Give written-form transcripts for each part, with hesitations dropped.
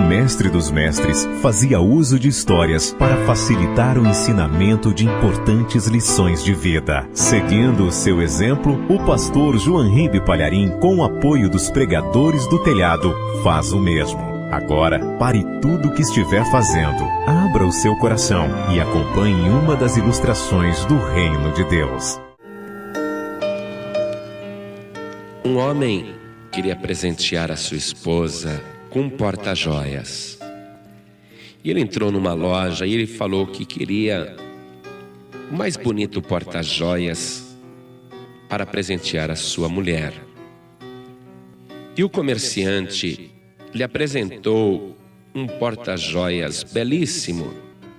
mestre dos mestres, fazia uso de histórias para facilitar o ensinamento de importantes lições de vida. Seguindo o seu exemplo, o pastor João Ribe Palharim, com o apoio dos pregadores do telhado, faz o mesmo. Agora, pare tudo o que estiver fazendo, abra o seu coração e acompanhe uma das ilustrações do Reino de Deus. Um homem queria presentear a sua esposa com um porta-joias. E ele entrou numa loja e ele falou que queria o mais bonito porta-joias para presentear a sua mulher. E o comerciante lhe apresentou um porta-joias belíssimo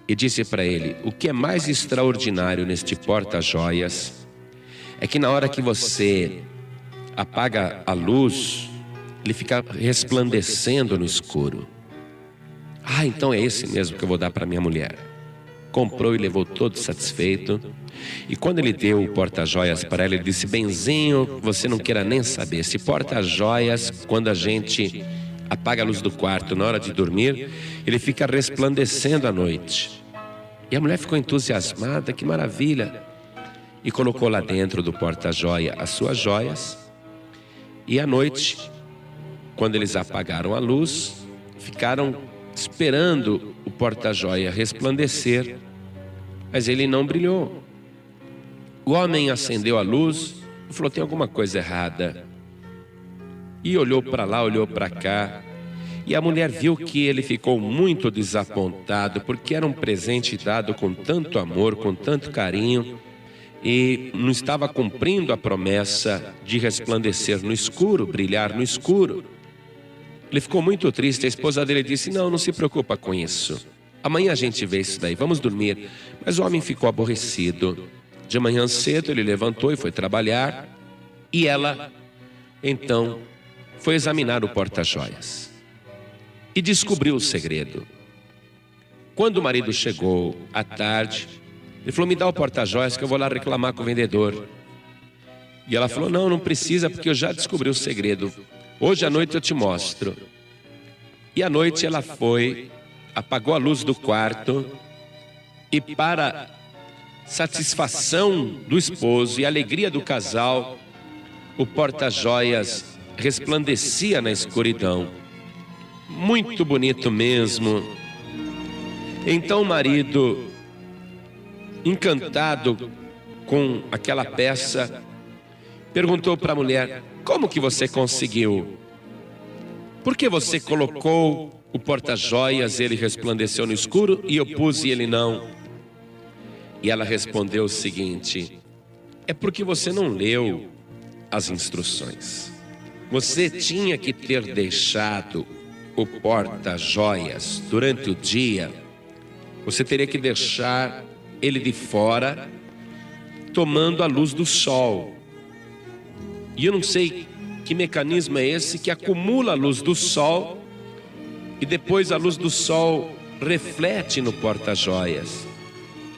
e disse para ele: o que é mais extraordinário neste porta-joias é que na hora que você apaga a luz, ele fica resplandecendo no escuro. Ah, então é esse mesmo que eu vou dar para minha mulher. Comprou e levou todo satisfeito. E quando ele deu o porta-joias para ela, ele disse: benzinho, você não queira nem saber. Esse porta-joias, quando a gente apaga a luz do quarto na hora de dormir, ele fica resplandecendo à noite. E a mulher ficou entusiasmada, que maravilha. E colocou lá dentro do porta-joia as suas joias. E à noite, quando eles apagaram a luz, ficaram esperando o porta-joia resplandecer, mas ele não brilhou. O homem acendeu a luz e falou: tem alguma coisa errada. E olhou para lá, olhou para cá, e a mulher viu que ele ficou muito desapontado, porque era um presente dado com tanto amor, com tanto carinho, e não estava cumprindo a promessa de resplandecer no escuro, brilhar no escuro. Ele ficou muito triste. A esposa dele disse: não se preocupa com isso. Amanhã a gente vê isso daí, vamos dormir. Mas o homem ficou aborrecido. De manhã cedo ele levantou e foi trabalhar. E ela, então, foi examinar o porta-joias. E descobriu o segredo. Quando o marido chegou à tarde, ele falou: me dá o porta-joias que eu vou lá reclamar com o vendedor. E ela falou: não precisa, porque eu já descobri o segredo. Hoje à noite eu te mostro. E à noite ela foi, apagou a luz do quarto e, para satisfação do esposo e alegria do casal, o porta-joias resplandecia na escuridão. Muito bonito mesmo. Então o marido, encantado com aquela peça, perguntou para a mulher: como que você conseguiu? Por que você colocou o porta-joias, ele resplandeceu no escuro, e eu pus e ele não? E ela respondeu o seguinte: é porque você não leu as instruções. Você tinha que ter deixado o porta-joias durante o dia. Você teria que deixar ele de fora, tomando a luz do sol. E eu não sei que mecanismo é esse que acumula a luz do sol e depois a luz do sol reflete no porta-joias.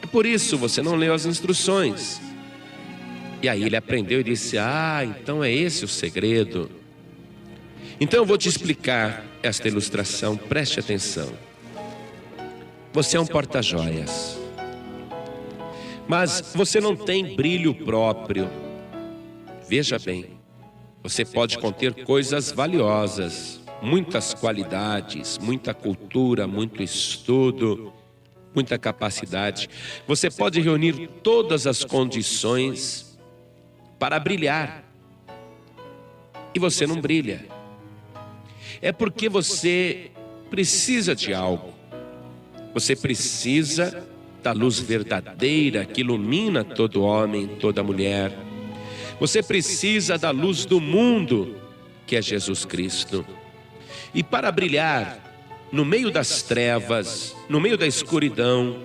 É por isso você não leu as instruções. E aí ele aprendeu e disse: ah, então é esse o segredo. Então eu vou te explicar esta ilustração, preste atenção. Você é um porta-joias, mas você não tem brilho próprio. Veja bem, você pode conter coisas valiosas, muitas qualidades, muita cultura, muito estudo, muita capacidade. Você pode reunir todas as condições para brilhar, e você não brilha. É porque você precisa de algo. Você precisa da luz verdadeira que ilumina todo homem, toda mulher. Você precisa da luz do mundo, que é Jesus Cristo. E para brilhar no meio das trevas, no meio da escuridão,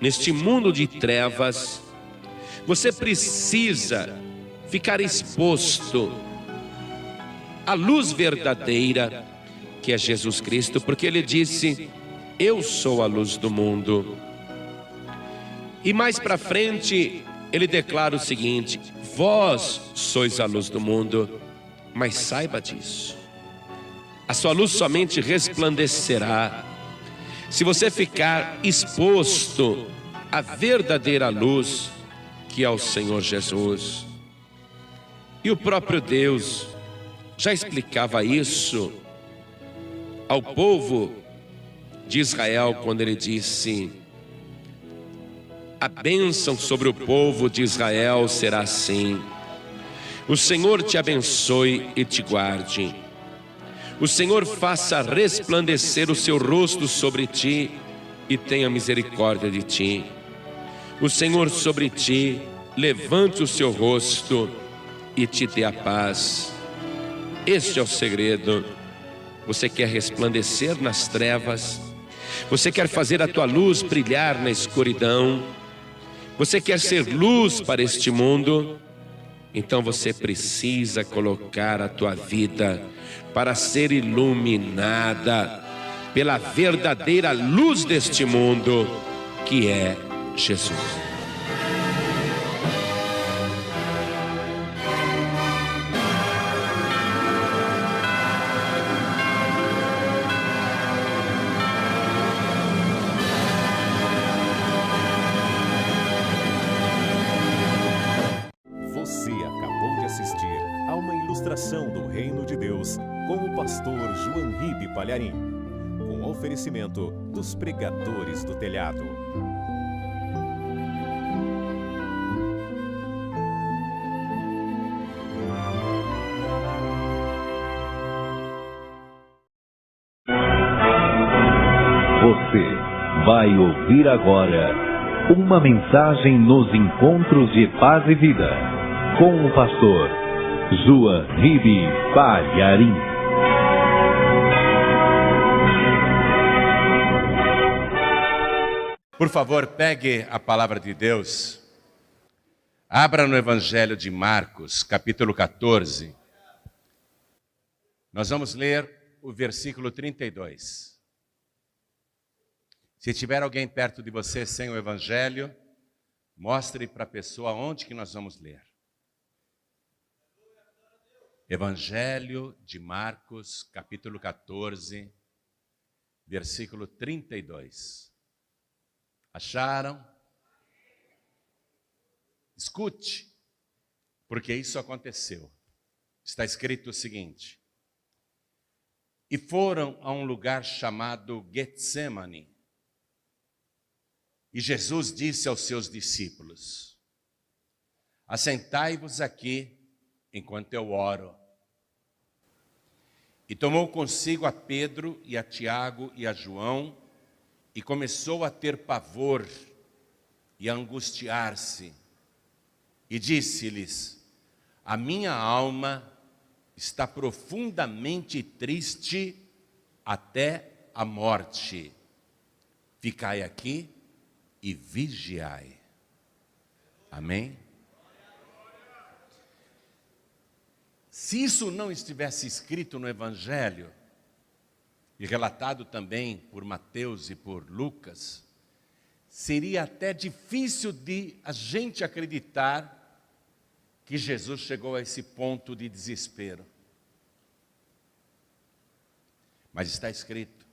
neste mundo de trevas, você precisa ficar exposto à luz verdadeira, que é Jesus Cristo, porque Ele disse: eu sou a luz do mundo. E mais para frente, Ele declara o seguinte: vós sois a luz do mundo, mas saiba disso. A sua luz somente resplandecerá se você ficar exposto à verdadeira luz, que é o Senhor Jesus. E o próprio Deus já explicava isso ao povo de Israel quando ele disse: a bênção sobre o povo de Israel será assim: o Senhor te abençoe e te guarde. O Senhor faça resplandecer o seu rosto sobre ti e tenha misericórdia de ti. O Senhor sobre ti levante o seu rosto e te dê a paz. Este é o segredo. Você quer resplandecer nas trevas? Você quer fazer a tua luz brilhar na escuridão? Você quer ser luz para este mundo? Então você precisa colocar a tua vida para ser iluminada pela verdadeira luz deste mundo, que é Jesus. Você acabou de assistir a uma ilustração do Reino de Deus com o pastor João Ribe Palharim, com oferecimento dos Pregadores do Telhado. Você vai ouvir agora uma mensagem nos encontros de paz e vida, com o pastor João Ribe Palharim. Por favor, pegue a palavra de Deus, abra no Evangelho de Marcos, capítulo 14. Nós vamos ler o versículo 32. Se tiver alguém perto de você sem o Evangelho, mostre para a pessoa onde que nós vamos ler. Evangelho de Marcos, capítulo 14, versículo 32. Acharam? Escute, porque isso aconteceu. Está escrito o seguinte: e foram a um lugar chamado Getsemane. E Jesus disse aos seus discípulos: assentai-vos aqui enquanto eu oro. E tomou consigo a Pedro e a Tiago e a João, e começou a ter pavor e a angustiar-se. E disse-lhes: a minha alma está profundamente triste até a morte. Ficai aqui e vigiai. Amém? Se isso não estivesse escrito no Evangelho, e relatado também por Mateus e por Lucas, seria até difícil de a gente acreditar que Jesus chegou a esse ponto de desespero. Mas está escrito,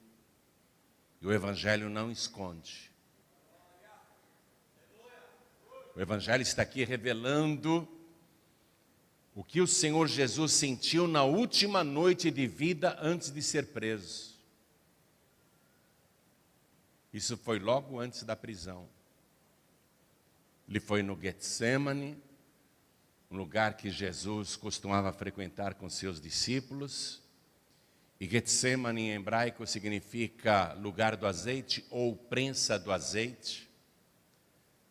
e o Evangelho não esconde. O Evangelho está aqui revelando o que o Senhor Jesus sentiu na última noite de vida antes de ser preso. Isso foi logo antes da prisão. Ele foi no Getsemane, um lugar que Jesus costumava frequentar com seus discípulos. E Getsemane em hebraico significa lugar do azeite ou prensa do azeite.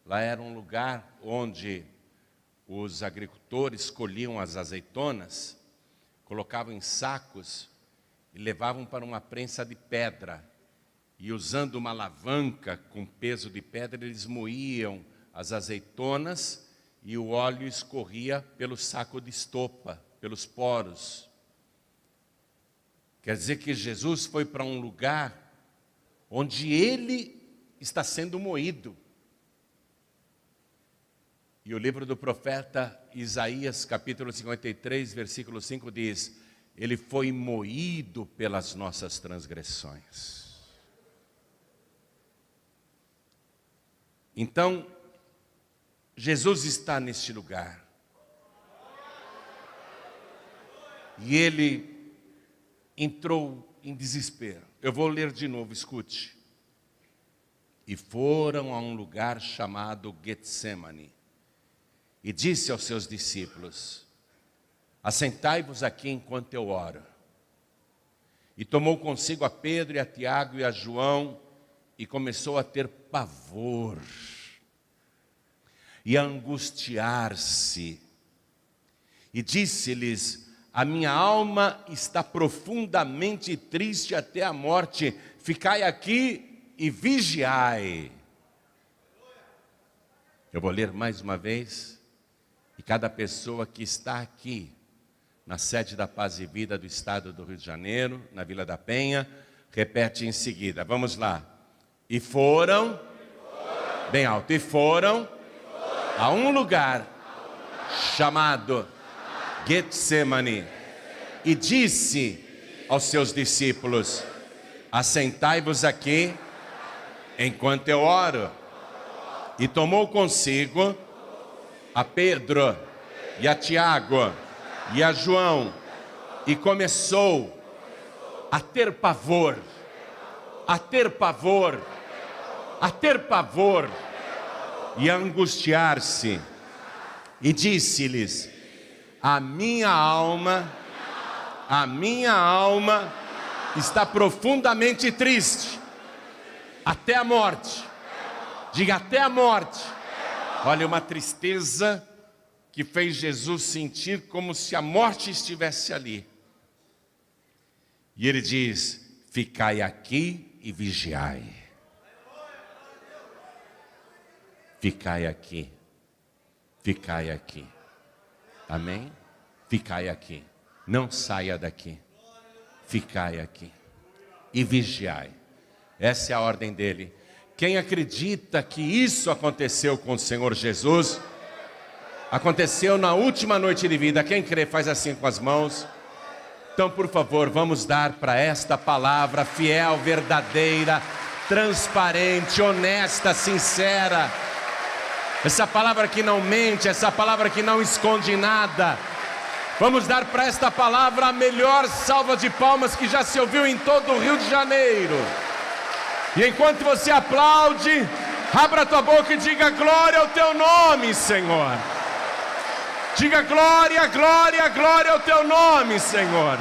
Lá era um lugar onde os agricultores colhiam as azeitonas, colocavam em sacos e levavam para uma prensa de pedra. E usando uma alavanca com peso de pedra, eles moíam as azeitonas e o óleo escorria pelo saco de estopa, pelos poros. Quer dizer que Jesus foi para um lugar onde ele está sendo moído. E o livro do profeta Isaías, capítulo 53, versículo 5 diz: ele foi moído pelas nossas transgressões. Então, Jesus está neste lugar. E ele entrou em desespero. Eu vou ler de novo, escute. E foram a um lugar chamado Getsemane. E disse aos seus discípulos: assentai-vos aqui enquanto eu oro. E tomou consigo a Pedro e a Tiago e a João, e começou a ter pavor e a angustiar-se. E disse-lhes: a minha alma está profundamente triste até a morte. Ficai aqui e vigiai. Eu vou ler mais uma vez. E cada pessoa que está aqui, na sede da Paz e Vida do Estado do Rio de Janeiro, na Vila da Penha, repete em seguida. Vamos lá. E foram, bem alto, e foram a um lugar chamado Getsemane, e disse aos seus discípulos: assentai-vos aqui enquanto eu oro. E tomou consigo a Pedro e a Tiago e a João, e começou a ter pavor, a ter pavor, a ter pavor, e a angustiar-se. E disse-lhes: a minha alma está profundamente triste, até a morte. Diga, até a morte. Olha, uma tristeza que fez Jesus sentir como se a morte estivesse ali. E ele diz: ficai aqui e vigiai. Ficai aqui. Ficai aqui. Amém? Ficai aqui. Não saia daqui. Ficai aqui. E vigiai. Essa é a ordem dele. Quem acredita que isso aconteceu com o Senhor Jesus, aconteceu na última noite de vida. Quem crê faz assim com as mãos. Então, por favor, vamos dar para esta palavra fiel, verdadeira, transparente, honesta, sincera. Essa palavra que não mente, essa palavra que não esconde nada. Vamos dar para esta palavra a melhor salva de palmas que já se ouviu em todo o Rio de Janeiro. E enquanto você aplaude, abra a tua boca e diga glória ao teu nome, Senhor. Diga glória, glória, glória ao teu nome, Senhor.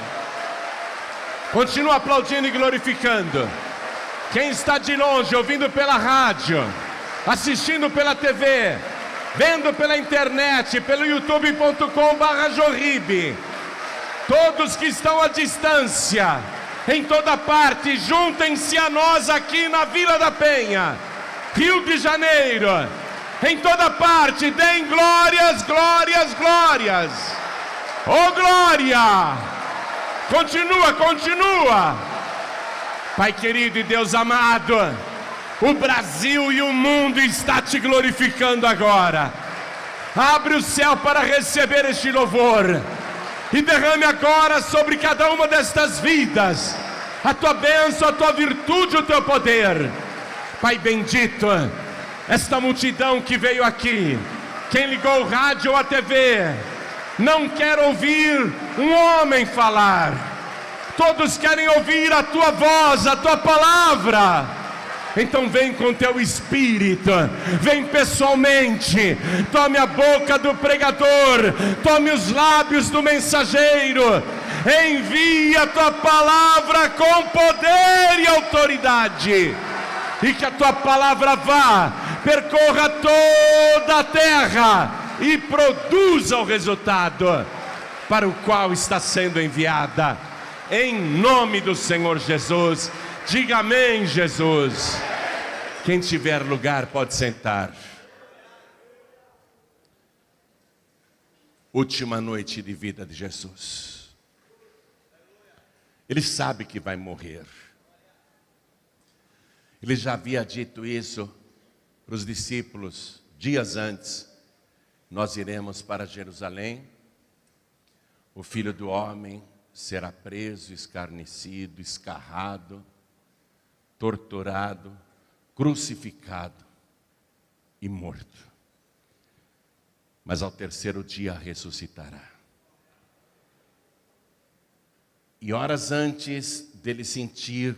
Continua aplaudindo e glorificando. Quem está de longe, ouvindo pela rádio, assistindo pela TV, vendo pela internet, pelo youtube.com/Jorribe, todos que estão à distância, em toda parte, juntem-se a nós aqui na Vila da Penha, Rio de Janeiro. Em toda parte, deem glórias, glórias, glórias. Oh glória! Continua, continua. Pai querido e Deus amado, o Brasil e o mundo está te glorificando agora. Abre o céu para receber este louvor. E derrame agora sobre cada uma destas vidas a tua bênção, a tua virtude, o teu poder. Pai bendito, esta multidão que veio aqui, quem ligou o rádio ou a TV, não quer ouvir um homem falar. Todos querem ouvir a tua voz, a tua palavra. Então vem com teu espírito, vem pessoalmente, tome a boca do pregador, tome os lábios do mensageiro, envie a tua palavra com poder e autoridade, e que a tua palavra vá, percorra toda a terra e produza o resultado para o qual está sendo enviada, em nome do Senhor Jesus. Diga amém, Jesus. Quem tiver lugar pode sentar. Última noite de vida de Jesus. Ele sabe que vai morrer. Ele já havia dito isso para os discípulos dias antes. Nós iremos para Jerusalém. O Filho do Homem será preso, escarnecido, escarrado, torturado, crucificado e morto. Mas ao terceiro dia ressuscitará. E horas antes dele sentir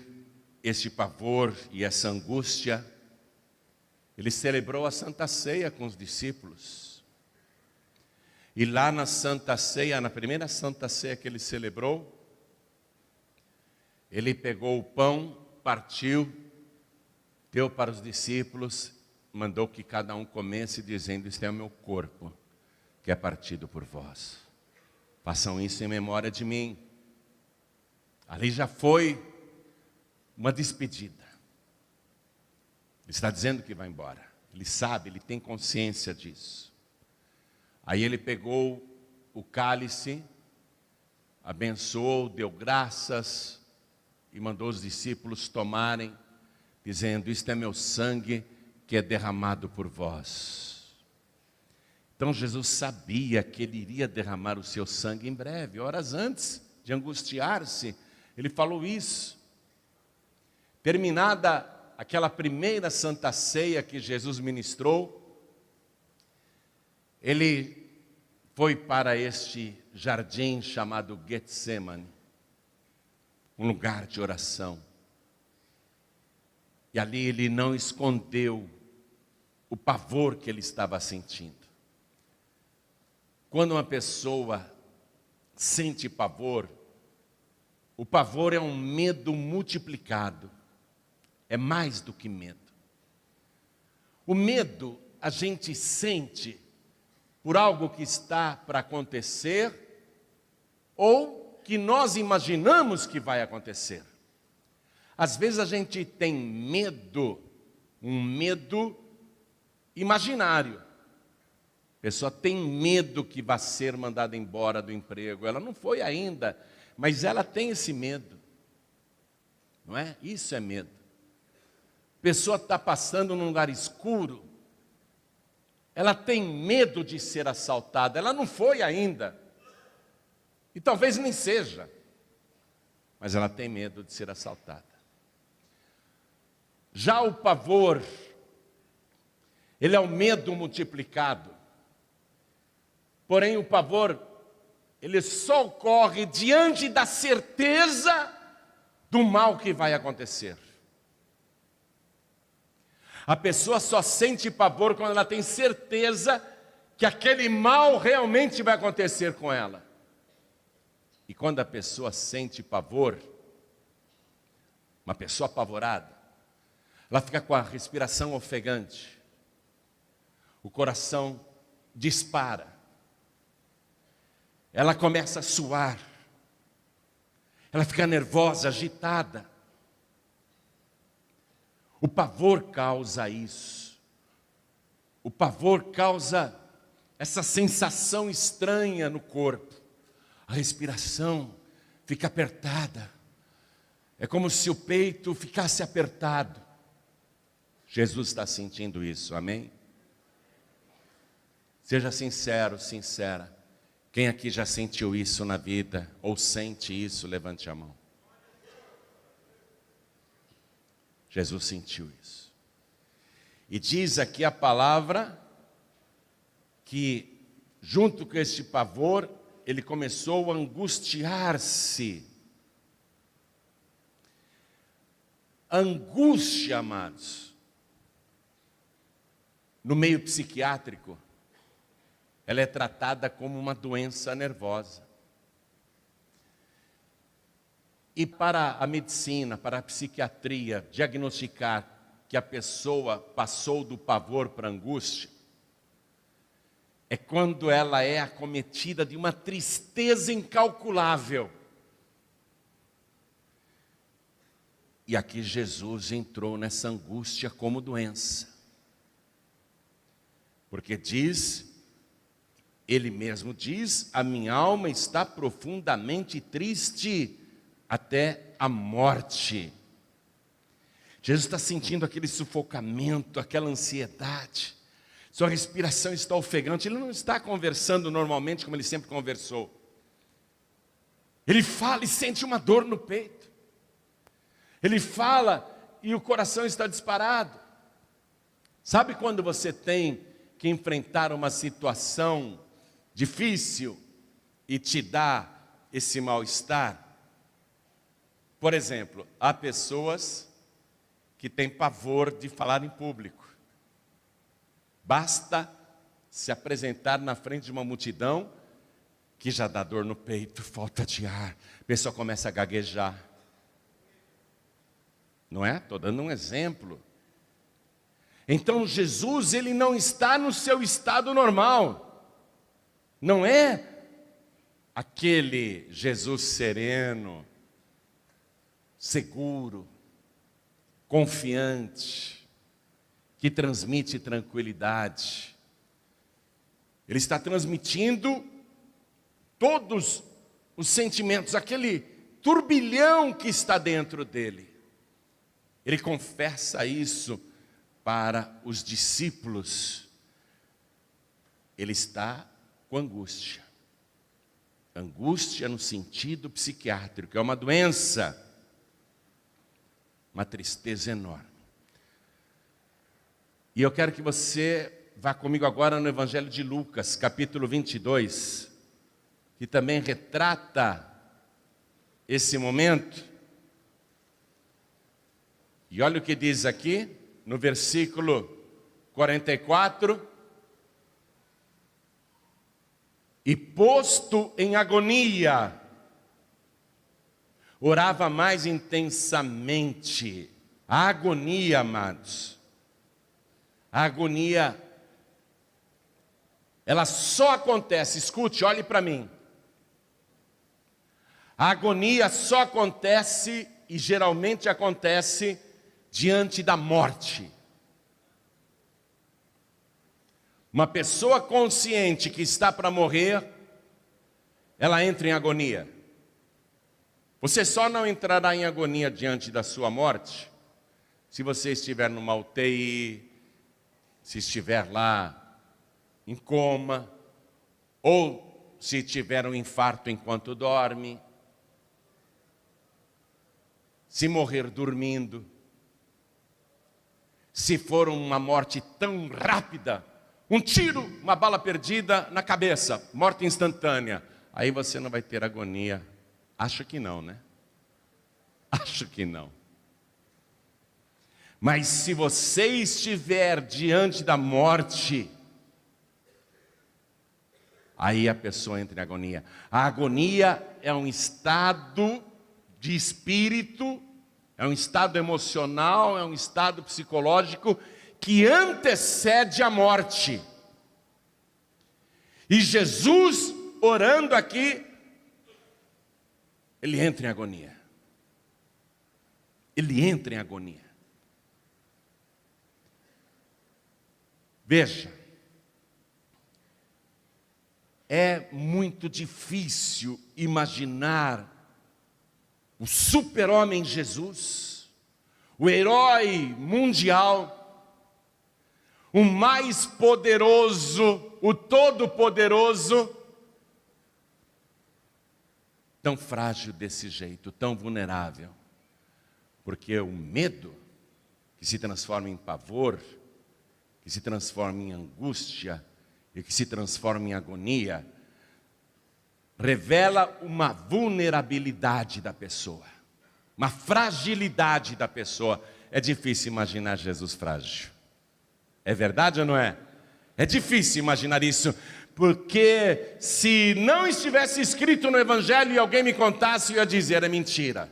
este pavor e essa angústia, ele celebrou a Santa Ceia com os discípulos. E lá na Santa Ceia, na primeira Santa Ceia que ele celebrou, ele pegou o pão, partiu, deu para os discípulos, mandou que cada um comesse, dizendo: este é o meu corpo, que é partido por vós. Façam isso em memória de mim. Ali já foi uma despedida. Ele está dizendo que vai embora. Ele sabe, ele tem consciência disso. Aí ele pegou o cálice, abençoou, deu graças e mandou os discípulos tomarem, dizendo: isto é meu sangue que é derramado por vós. Então Jesus sabia que ele iria derramar o seu sangue em breve. Horas antes de angustiar-se, ele falou isso. Terminada aquela primeira Santa Ceia que Jesus ministrou, ele foi para este jardim chamado Getsemane, um lugar de oração. E ali ele não escondeu o pavor que ele estava sentindo. Quando uma pessoa sente pavor, o pavor é um medo multiplicado. É mais do que medo. O medo a gente sente por algo que está para acontecer ou que nós imaginamos que vai acontecer. Às vezes a gente tem medo, um medo imaginário. A pessoa tem medo que vai ser mandada embora do emprego. Ela não foi ainda, mas ela tem esse medo. Não é? Isso é medo. A pessoa está passando num lugar escuro, ela tem medo de ser assaltada. Ela não foi ainda, e talvez nem seja, mas ela tem medo de ser assaltada. Já o pavor, ele é o medo multiplicado. Porém o pavor, ele só ocorre diante da certeza do mal que vai acontecer. A pessoa só sente pavor quando ela tem certeza que aquele mal realmente vai acontecer com ela. E quando a pessoa sente pavor, uma pessoa apavorada, ela fica com a respiração ofegante, o coração dispara, ela começa a suar, ela fica nervosa, agitada. O pavor causa isso. O pavor causa essa sensação estranha no corpo. A respiração fica apertada. É como se o peito ficasse apertado. Jesus está sentindo isso, amém? Seja sincero, sincera. Quem aqui já sentiu isso na vida, ou sente isso, levante a mão. Jesus sentiu isso. E diz aqui a palavra que, junto com este pavor, ele começou a angustiar-se. Angústia, amados, no meio psiquiátrico, ela é tratada como uma doença nervosa. E para a medicina, para a psiquiatria, diagnosticar que a pessoa passou do pavor para a angústia, é quando ela é acometida de uma tristeza incalculável. E aqui Jesus entrou nessa angústia como doença. Porque ele mesmo diz, a minha alma está profundamente triste até a morte. Jesus está sentindo aquele sufocamento, aquela ansiedade. Sua respiração está ofegante. Ele não está conversando normalmente como ele sempre conversou. Ele fala e sente uma dor no peito. Ele fala e o coração está disparado. Sabe quando você tem que enfrentar uma situação difícil e te dá esse mal-estar? Por exemplo, há pessoas que têm pavor de falar em público. Basta se apresentar na frente de uma multidão que já dá dor no peito, falta de ar, a pessoa começa a gaguejar. Não é? Estou dando um exemplo. Então Jesus, ele não está no seu estado normal. Não é aquele Jesus sereno, seguro, confiante, que transmite tranquilidade. Ele está transmitindo todos os sentimentos, aquele turbilhão que está dentro dele. Ele confessa isso para os discípulos. Ele está com angústia. Angústia no sentido psiquiátrico, é uma doença, uma tristeza enorme. E eu quero que você vá comigo agora no Evangelho de Lucas, capítulo 22, que também retrata esse momento. E olha o que diz aqui, no versículo 44. E posto em agonia, orava mais intensamente. A agonia, amados, a agonia, ela só acontece, escute, olhe para mim. A agonia só acontece, e geralmente acontece, diante da morte. Uma pessoa consciente que está para morrer, ela entra em agonia. Você só não entrará em agonia diante da sua morte se você estiver numa UTI, se estiver lá em coma, ou se tiver um infarto enquanto dorme, se morrer dormindo, se for uma morte tão rápida, um tiro, uma bala perdida na cabeça, morte instantânea, aí você não vai ter agonia. Acho que não, né? Acho que não. Mas se você estiver diante da morte, aí a pessoa entra em agonia. A agonia é um estado de espírito, é um estado emocional, é um estado psicológico que antecede a morte. E Jesus, orando aqui, ele entra em agonia. Ele entra em agonia. Veja, é muito difícil imaginar o super-homem Jesus, o herói mundial, o mais poderoso, o todo-poderoso, tão frágil desse jeito, tão vulnerável. Porque o medo, que se transforma em pavor, que se transforma em angústia e que se transforma em agonia, revela uma vulnerabilidade da pessoa, uma fragilidade da pessoa. É difícil imaginar Jesus frágil. É verdade ou não é? É difícil imaginar isso, porque se não estivesse escrito no Evangelho e alguém me contasse, eu ia dizer, é mentira.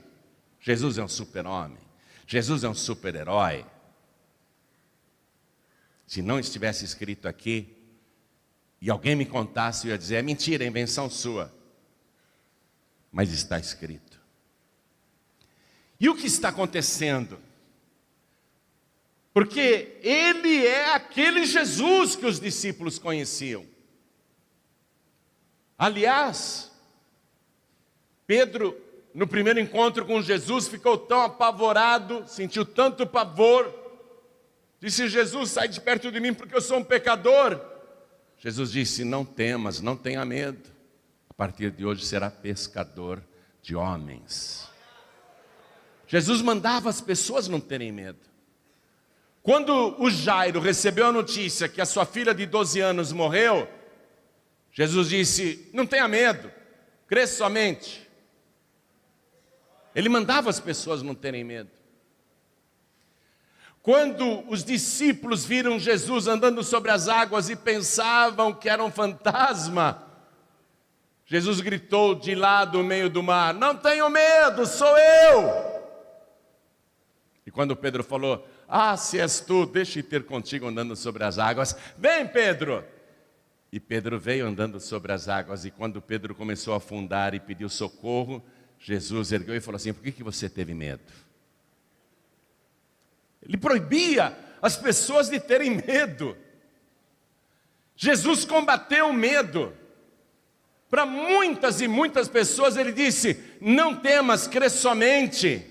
Jesus é um super-homem, Jesus é um super-herói. Se não estivesse escrito aqui, e alguém me contasse, eu ia dizer, é mentira, é invenção sua. Mas está escrito. E o que está acontecendo? Porque ele é aquele Jesus que os discípulos conheciam. Aliás, Pedro, no primeiro encontro com Jesus, ficou tão apavorado, sentiu tanto pavor, disse, Jesus, sai de perto de mim porque eu sou um pecador. Jesus disse, não temas, não tenha medo. A partir de hoje será pescador de homens. Jesus mandava as pessoas não terem medo. Quando o Jairo recebeu a notícia que a sua filha de 12 anos morreu, Jesus disse: não tenha medo, crê somente. Ele mandava as pessoas não terem medo. Quando os discípulos viram Jesus andando sobre as águas e pensavam que era um fantasma, Jesus gritou de lá do meio do mar: não tenham medo, sou eu. E quando Pedro falou: ah, se és tu, deixa eu ter contigo andando sobre as águas. Vem, Pedro. E Pedro veio andando sobre as águas, e quando Pedro começou a afundar e pediu socorro, Jesus ergueu e falou assim: por que você teve medo? Ele proibia as pessoas de terem medo. Jesus combateu o medo. Para muitas e muitas pessoas ele disse: não temas, crê somente.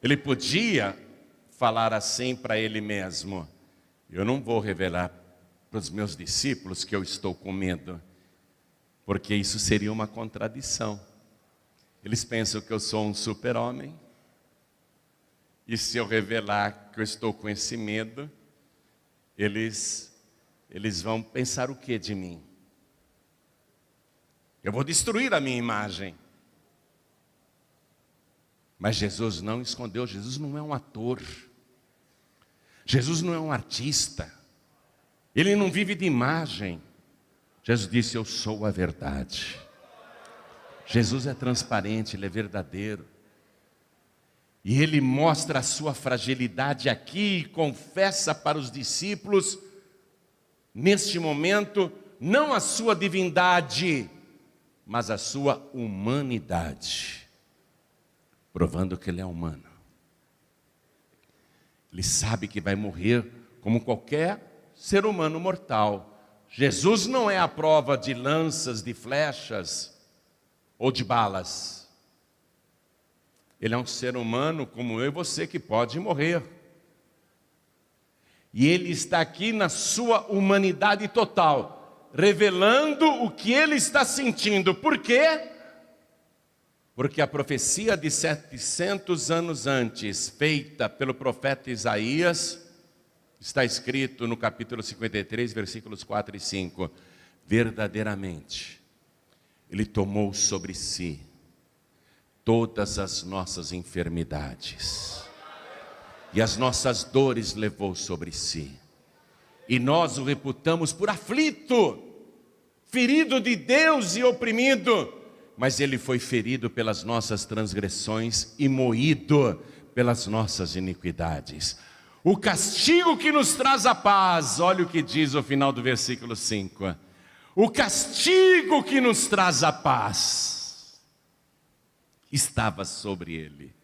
Ele podia falar assim para ele mesmo: eu não vou revelar para os meus discípulos que eu estou com medo, porque isso seria uma contradição. Eles pensam que eu sou um super-homem, e se eu revelar que eu estou com esse medo, eles vão pensar o que de mim? Eu vou destruir a minha imagem. Mas Jesus não escondeu. Jesus não é um ator. Jesus não é um artista. Ele não vive de imagem. Jesus disse: eu sou a verdade. Jesus é transparente, ele é verdadeiro. E ele mostra a sua fragilidade aqui e confessa para os discípulos, neste momento, não a sua divindade, mas a sua humanidade, provando que ele é humano. Ele sabe que vai morrer como qualquer ser humano mortal. Jesus não é a prova de lanças, de flechas ou de balas. Ele é um ser humano como eu e você que pode morrer. E ele está aqui na sua humanidade total, revelando o que ele está sentindo. Por quê? Porque a profecia de 700 anos antes, feita pelo profeta Isaías, está escrito no capítulo 53, versículos 4 e 5. Verdadeiramente, ele tomou sobre si todas as nossas enfermidades, e as nossas dores levou sobre si, e nós o reputamos por aflito, ferido de Deus e oprimido, mas ele foi ferido pelas nossas transgressões e moído pelas nossas iniquidades. O castigo que nos traz a paz, olha o que diz o final do versículo 5. O castigo que nos traz a paz estava sobre ele.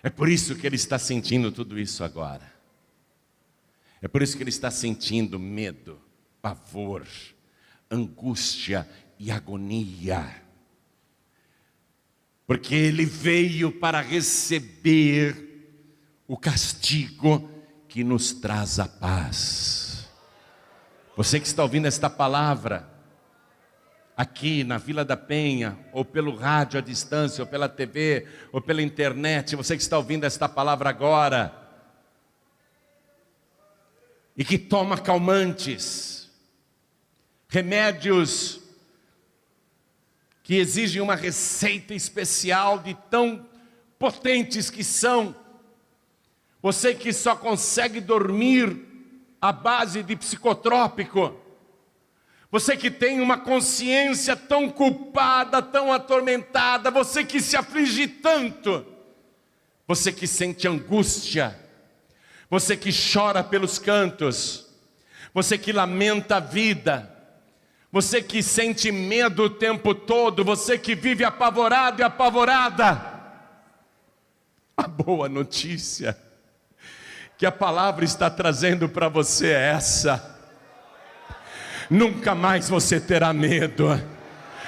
É por isso que ele está sentindo tudo isso agora. É por isso que ele está sentindo medo, pavor, angústia e agonia. Porque ele veio para receber o castigo que nos traz a paz. Você que está ouvindo esta palavra aqui na Vila da Penha, ou pelo rádio à distância, ou pela TV, ou pela internet, você que está ouvindo esta palavra agora, e que toma calmantes, remédios que exigem uma receita especial de tão potentes que são, você que só consegue dormir à base de psicotrópico, você que tem uma consciência tão culpada, tão atormentada, você que se aflige tanto, você que sente angústia, você que chora pelos cantos, você que lamenta a vida, você que sente medo o tempo todo, você que vive apavorado e apavorada. A boa notícia que a palavra está trazendo para você é essa: nunca mais você terá medo,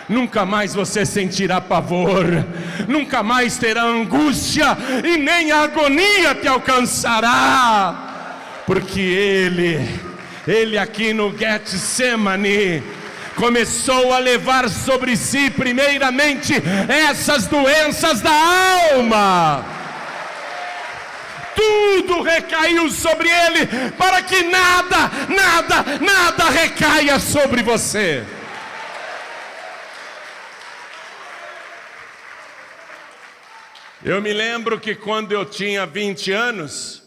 nunca mais você sentirá pavor, nunca mais terá angústia e nem a agonia te alcançará, porque Ele aqui no Getsemane, começou a levar sobre si, primeiramente, essas doenças da alma. Tudo recaiu sobre ele, para que nada recaia sobre você. Eu me lembro que quando eu tinha 20 anos,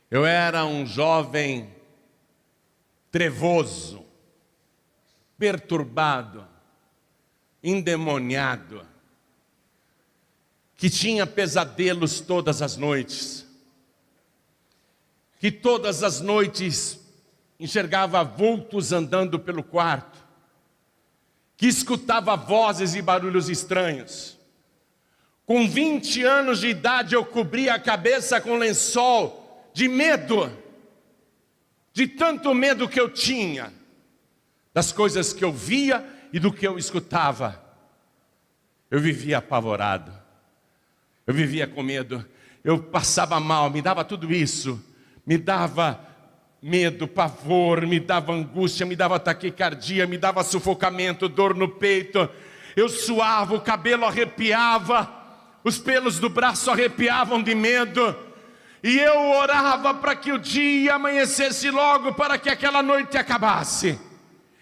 eu era um jovem trevoso, perturbado, endemoniado, que tinha pesadelos todas as noites, que todas as noites enxergava vultos andando pelo quarto, que escutava vozes e barulhos estranhos. Com 20 anos de idade eu cobria a cabeça com lençol de medo, de tanto medo que eu tinha, das coisas que eu via e do que eu escutava. Eu vivia apavorado, eu vivia com medo, eu passava mal, me dava tudo isso, me dava medo, pavor, me dava angústia, me dava taquicardia, me dava sufocamento, dor no peito, eu suava, o cabelo arrepiava, os pelos do braço arrepiavam de medo, e eu orava para que o dia amanhecesse logo, para que aquela noite acabasse.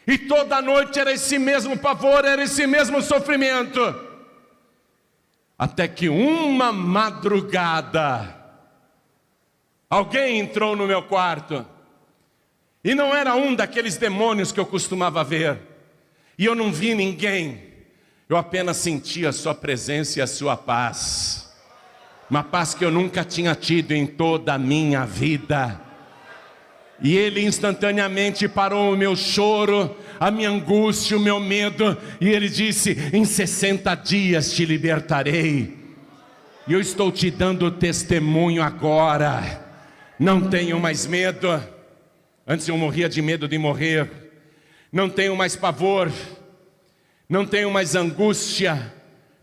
E toda noite era esse mesmo pavor, era esse mesmo sofrimento. Até que uma madrugada, alguém entrou no meu quarto, e não era um daqueles demônios que eu costumava ver, e eu não vi ninguém. Eu apenas senti a sua presença e a sua paz. Uma paz que eu nunca tinha tido em toda a minha vida. E ele instantaneamente parou o meu choro, a minha angústia, o meu medo. E ele disse: em 60 dias te libertarei. E eu estou te dando testemunho agora. Não tenho mais medo. Antes eu morria de medo de morrer. Não tenho mais pavor. Não tenho mais angústia,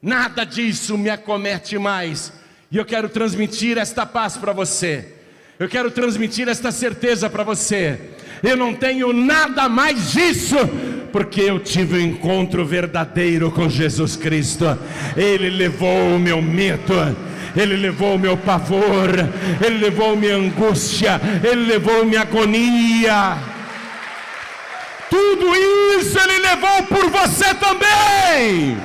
nada disso me acomete mais. E eu quero transmitir esta paz para você. Eu quero transmitir esta certeza para você. Eu não tenho nada mais disso, porque eu tive um encontro verdadeiro com Jesus Cristo. Ele levou o meu medo, Ele levou o meu pavor, Ele levou minha angústia, Ele levou minha agonia. Tudo isso Ele levou por você também.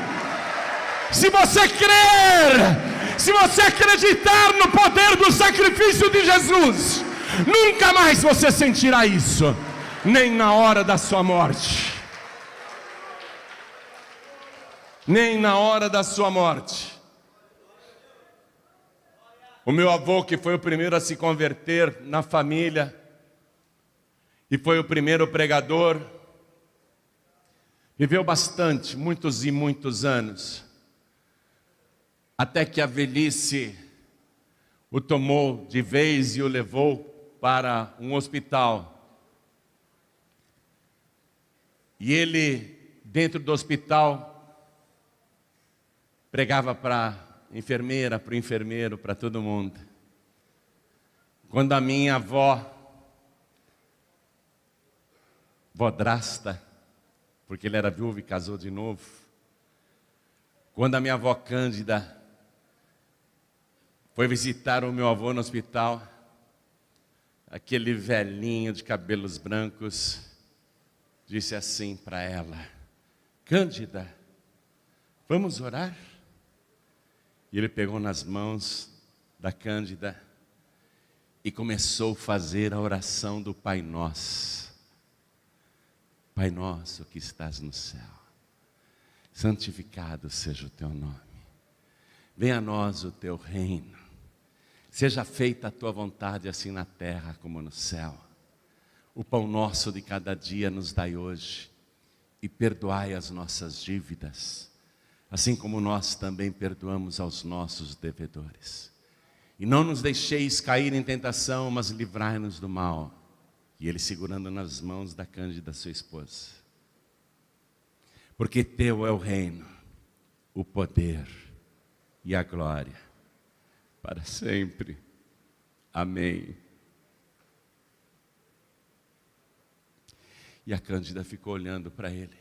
Se você crer, se você acreditar no poder do sacrifício de Jesus, nunca mais você sentirá isso, nem na hora da sua morte. Nem na hora da sua morte. O meu avô, que foi o primeiro a se converter na família, e foi o primeiro pregador, viveu bastante, muitos e muitos anos, até que a velhice o tomou de vez e o levou para um hospital. E ele, dentro do hospital, pregava para a enfermeira, para o enfermeiro, para todo mundo. Quando a minha avó Vodrasta, porque ele era viúvo e casou de novo. Quando a minha avó Cândida foi visitar o meu avô no hospital, aquele velhinho de cabelos brancos disse assim para ela: Cândida, vamos orar? E ele pegou nas mãos da Cândida e começou a fazer a oração do Pai Nosso. Pai nosso que estás no céu, santificado seja o teu nome. Venha a nós o teu reino. Seja feita a tua vontade, assim na terra como no céu. O pão nosso de cada dia nos dai hoje. E perdoai as nossas dívidas, assim como nós também perdoamos aos nossos devedores. E não nos deixeis cair em tentação, mas livrai-nos do mal. E ele segurando nas mãos da Cândida, sua esposa. Porque teu é o reino, o poder e a glória, para sempre. Amém. E a Cândida ficou olhando para ele.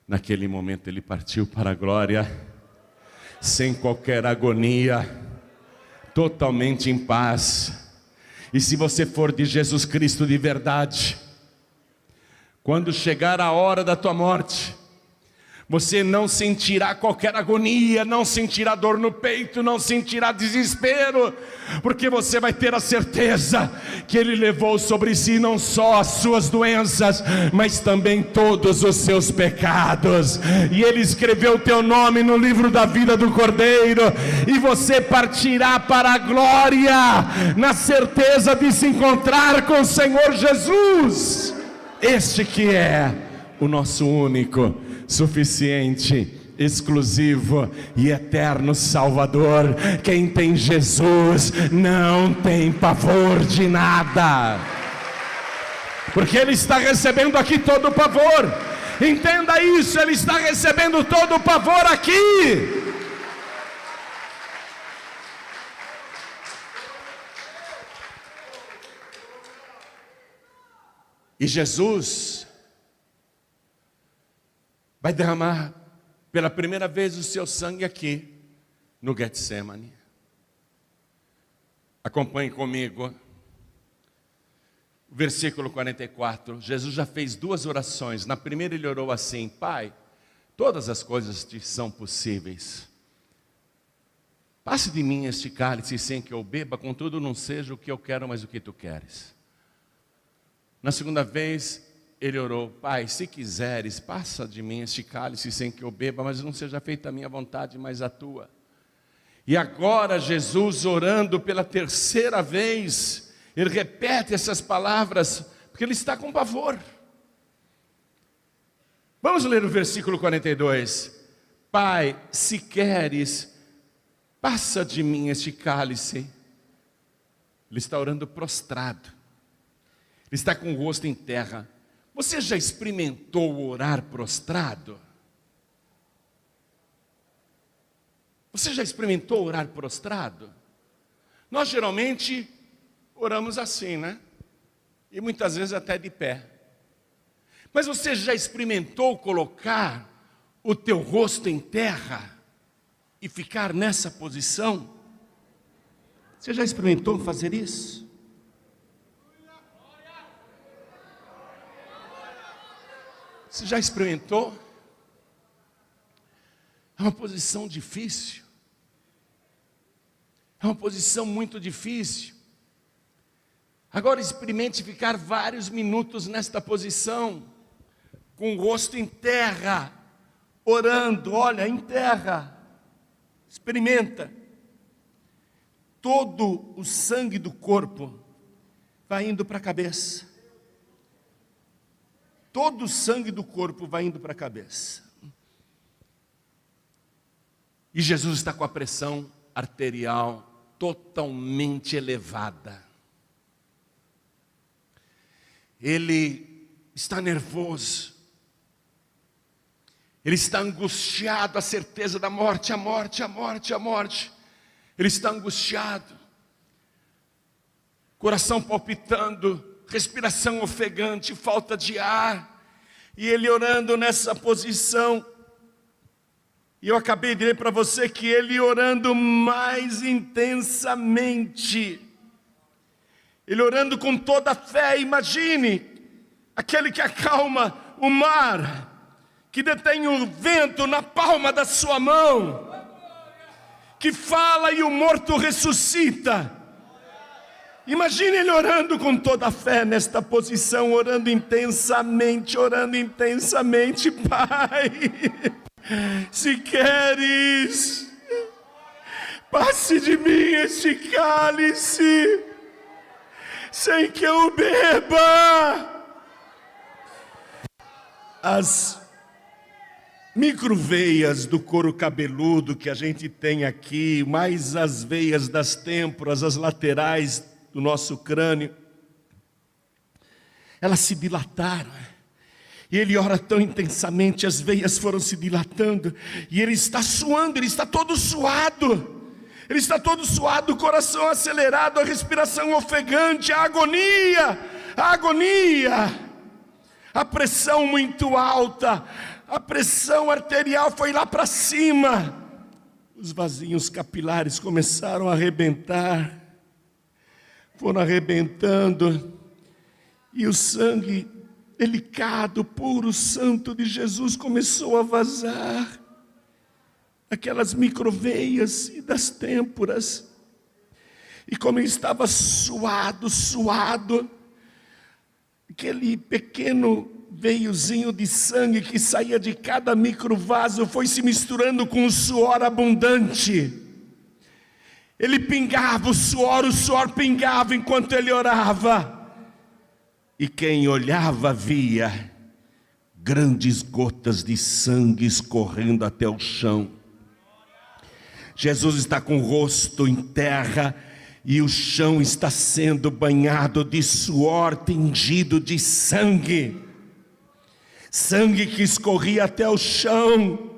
Naquele momento ele partiu para a glória, sem qualquer agonia, totalmente em paz. E se você for de Jesus Cristo de verdade, quando chegar a hora da tua morte, você não sentirá qualquer agonia, não sentirá dor no peito, não sentirá desespero, porque você vai ter a certeza que Ele levou sobre si não só as suas doenças, mas também todos os seus pecados, e Ele escreveu o teu nome no livro da vida do Cordeiro, e você partirá para a glória, na certeza de se encontrar com o Senhor Jesus, este que é o nosso único, suficiente, exclusivo e eterno Salvador. Quem tem Jesus não tem pavor de nada, porque Ele está recebendo aqui todo o pavor. Entenda isso, Ele está recebendo todo o pavor aqui. E Jesus vai derramar pela primeira vez o seu sangue aqui no Getsemane. Acompanhe comigo. Versículo 44. Jesus já fez duas orações. Na primeira ele orou assim: Pai, todas as coisas te são possíveis. Passe de mim este cálice sem que eu beba, contudo não seja o que eu quero, mas o que tu queres. Na segunda vez ele orou: Pai, se quiseres, passa de mim este cálice sem que eu beba, mas não seja feita a minha vontade, mas a tua. E agora Jesus, orando pela terceira vez, ele repete essas palavras, porque ele está com pavor. Vamos ler o versículo 42. Pai, se queres, passa de mim este cálice. Ele está orando prostrado, ele está com o rosto em terra. Você já experimentou orar prostrado? Você já experimentou orar prostrado? Nós geralmente oramos assim, né? E muitas vezes até de pé. Mas você já experimentou colocar o teu rosto em terra e ficar nessa posição? Você já experimentou fazer isso? Você já experimentou? É uma posição difícil. É uma posição muito difícil. Agora experimente ficar vários minutos nesta posição, com o rosto em terra, orando, olha, em terra. Experimenta. Todo o sangue do corpo vai indo para a cabeça. Todo o sangue do corpo vai indo para a cabeça. E Jesus está com a pressão arterial totalmente elevada. Ele está nervoso. Ele está angustiado, a certeza da morte, a morte, a morte, a morte. Ele está angustiado. Coração palpitando, respiração ofegante, falta de ar, e ele orando nessa posição. E eu acabei de ler para você que ele orando mais intensamente, ele orando com toda a fé. Imagine, aquele que acalma o mar, que detém o vento na palma da sua mão, que fala e o morto ressuscita. Imagine ele orando com toda a fé nesta posição, orando intensamente, Pai, se queres, passe de mim este cálice, sem que eu beba. As microveias do couro cabeludo que a gente tem aqui, mais as veias das têmporas, as laterais do nosso crânio, elas se dilataram, e ele ora tão intensamente, as veias foram se dilatando, e ele está suando, ele está todo suado, o coração acelerado, a respiração ofegante, a agonia, a pressão muito alta, a pressão arterial foi lá para cima. Os vasinhos capilares começaram a arrebentar, foram arrebentando, e o sangue delicado, puro, santo de Jesus começou a vazar, aquelas microveias e das têmporas. E como ele estava suado, aquele pequeno veiozinho de sangue que saía de cada microvaso foi se misturando com o suor abundante. Ele pingava o suor pingava enquanto ele orava. E quem olhava via grandes gotas de sangue escorrendo até o chão. Jesus está com o rosto em terra e o chão está sendo banhado de suor tingido de sangue. Sangue que escorria até o chão.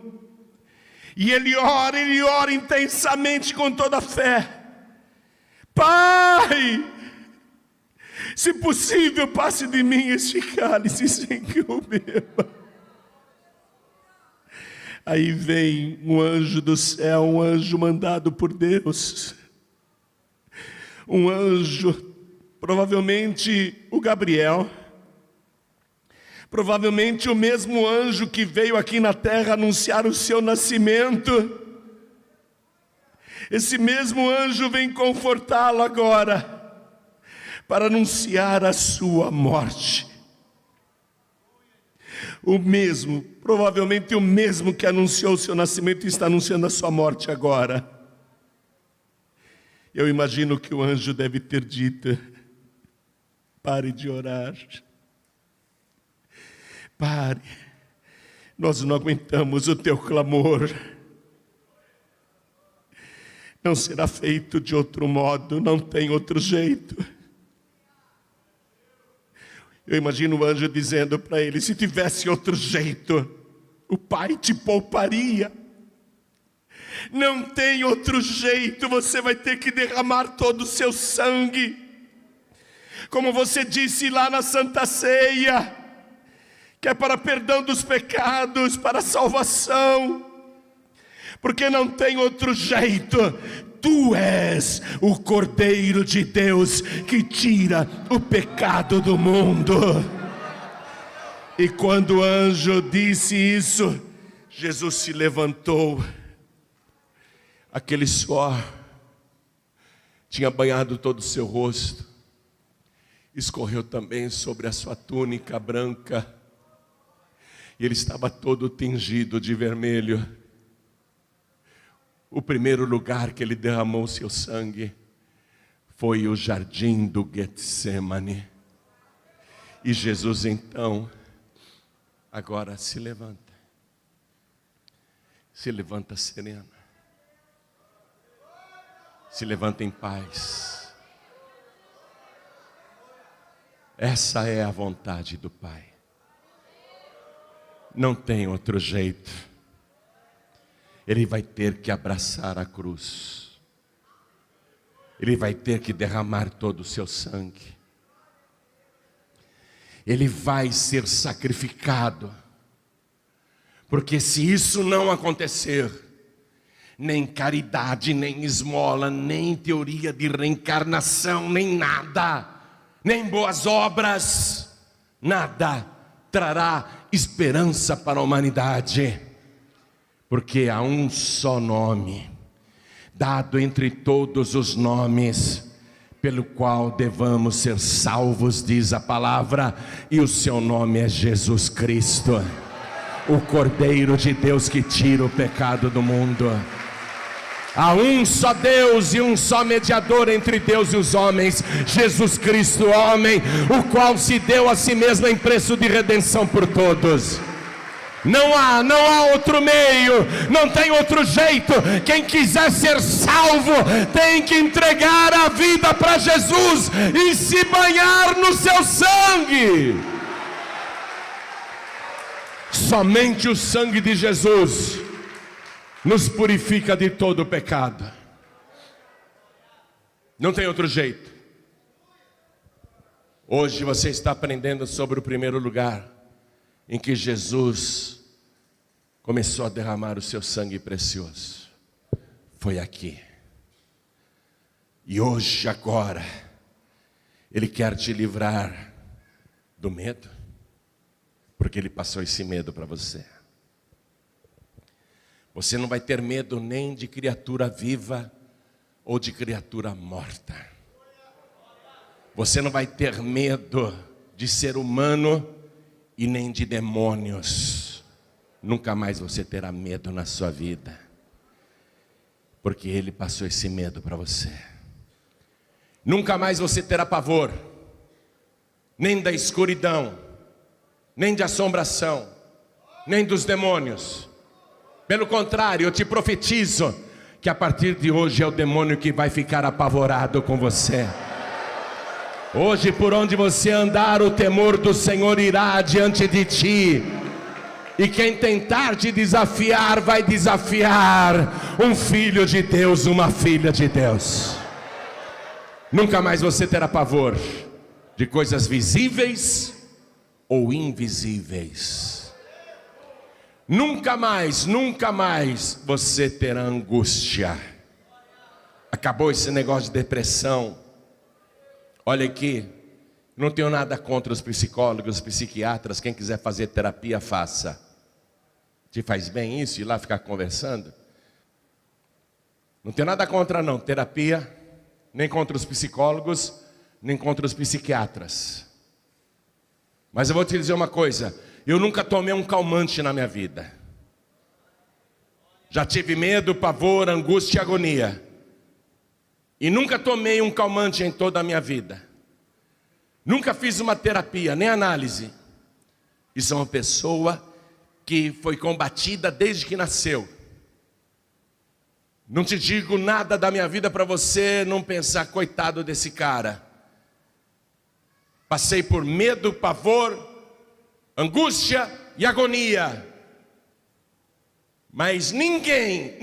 E ele ora intensamente com toda a fé. Pai, se possível, passe de mim este cálice sem que eu beba. Aí vem um anjo do céu, um anjo mandado por Deus. Um anjo, provavelmente o Gabriel. Provavelmente o mesmo anjo que veio aqui na terra anunciar o seu nascimento. Esse mesmo anjo vem confortá-lo agora, para anunciar a sua morte. O mesmo, provavelmente o mesmo que anunciou o seu nascimento, está anunciando a sua morte agora. Eu imagino que o anjo deve ter dito: pare de orar. Pare, nós não aguentamos o teu clamor. Não será feito de outro modo, não tem outro jeito. Eu imagino o anjo dizendo para ele: se tivesse outro jeito, o Pai te pouparia. Não tem outro jeito, você vai ter que derramar todo o seu sangue. Como você disse lá na Santa Ceia, que é para perdão dos pecados, para salvação. Porque não tem outro jeito. Tu és o Cordeiro de Deus que tira o pecado do mundo. E quando o anjo disse isso, Jesus se levantou. Aquele suor tinha banhado todo o seu rosto, escorreu também sobre a sua túnica branca, e ele estava todo tingido de vermelho. O primeiro lugar que ele derramou o seu sangue foi o jardim do Getsemane. E Jesus então, agora se levanta sereno, se levanta em paz. Essa é a vontade do Pai. Não tem outro jeito. Ele vai ter que abraçar a cruz. Ele vai ter que derramar todo o seu sangue. Ele vai ser sacrificado. Porque se isso não acontecer, nem caridade, nem esmola, nem teoria de reencarnação, nem nada, nem boas obras, nada trará esperança para a humanidade. Porque há um só nome, dado entre todos os nomes, pelo qual devamos ser salvos, diz a palavra, e o seu nome é Jesus Cristo, o Cordeiro de Deus que tira o pecado do mundo. Há um só Deus e um só mediador entre Deus e os homens, Jesus Cristo, homem, o qual se deu a si mesmo em preço de redenção por todos. Não há outro meio, não tem outro jeito. Quem quiser ser salvo tem que entregar a vida para Jesus e se banhar no seu sangue. Somente o sangue de Jesus nos purifica de todo o pecado. Não tem outro jeito. Hoje você está aprendendo sobre o primeiro lugar, em que Jesus começou a derramar o seu sangue precioso. Foi aqui. E hoje, agora, Ele quer te livrar do medo, porque Ele passou esse medo para você. Você não vai ter medo nem de criatura viva ou de criatura morta. Você não vai ter medo de ser humano e nem de demônios. Nunca mais você terá medo na sua vida, porque Ele passou esse medo para você. Nunca mais você terá pavor, nem da escuridão, nem de assombração, nem dos demônios. Pelo contrário, eu te profetizo que a partir de hoje é o demônio que vai ficar apavorado com você. Hoje, por onde você andar, o temor do Senhor irá diante de ti. E quem tentar te desafiar, vai desafiar um filho de Deus, uma filha de Deus. Nunca mais você terá pavor de coisas visíveis ou invisíveis. Nunca mais você terá angústia. Acabou esse negócio de depressão. Olha aqui, não tenho nada contra os psicólogos, psiquiatras. Quem quiser fazer terapia, faça. Te faz bem isso, ir lá ficar conversando? Não tenho nada contra não, terapia, nem contra os psicólogos, nem contra os psiquiatras. Mas eu vou te dizer uma coisa, eu nunca tomei um calmante na minha vida. Já tive medo, pavor, angústia e agonia. E nunca tomei um calmante em toda a minha vida. Nunca fiz uma terapia, nem análise. E sou uma pessoa que foi combatida desde que nasceu. Não te digo nada da minha vida para você não pensar, coitado desse cara. Passei por medo, pavor, angústia e agonia. Mas ninguém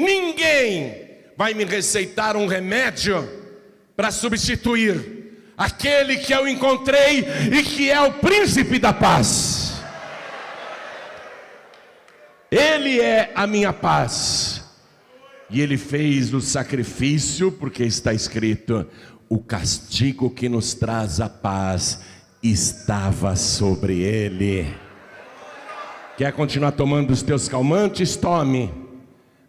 vai me receitar um remédio para substituir aquele que eu encontrei e que é o príncipe da paz. Ele é a minha paz. E Ele fez o sacrifício, porque está escrito: o castigo que nos traz a paz estava sobre Ele. Quer continuar tomando os teus calmantes? Tome.